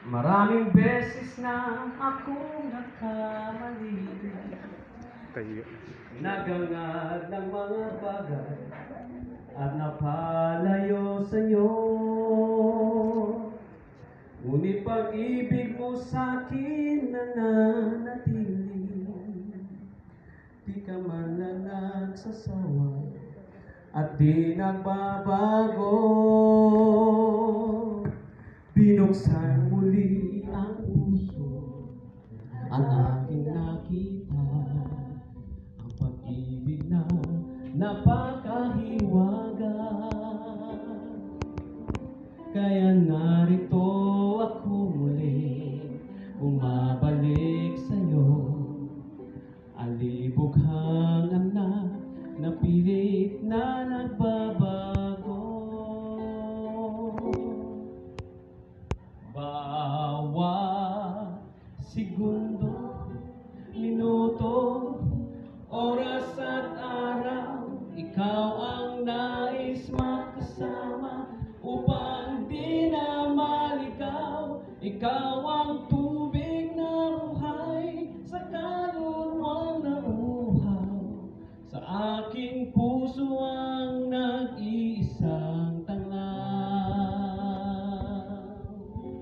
Maraming beses na akong nagkamali, nagangad ng mga bagay at napalayo sa'yo. Ngunit pag-ibig mo sa'kin nananatili, di ka man lang nagsasawa at di nagbabago. Binuksan muli ang puso, ang aking nakita, ang pag-ibig na napakahiwaga. Kaya narito ako muli, bumabalik sa'yo, alibughang anak na pilit na nagbabago. Bawat segundo, minuto, oras at araw, ikaw ang nais makasama upang di na maligaw. Ikaw ang tubig na buhay sa kaluluwang na uhaw, sa aking puso ang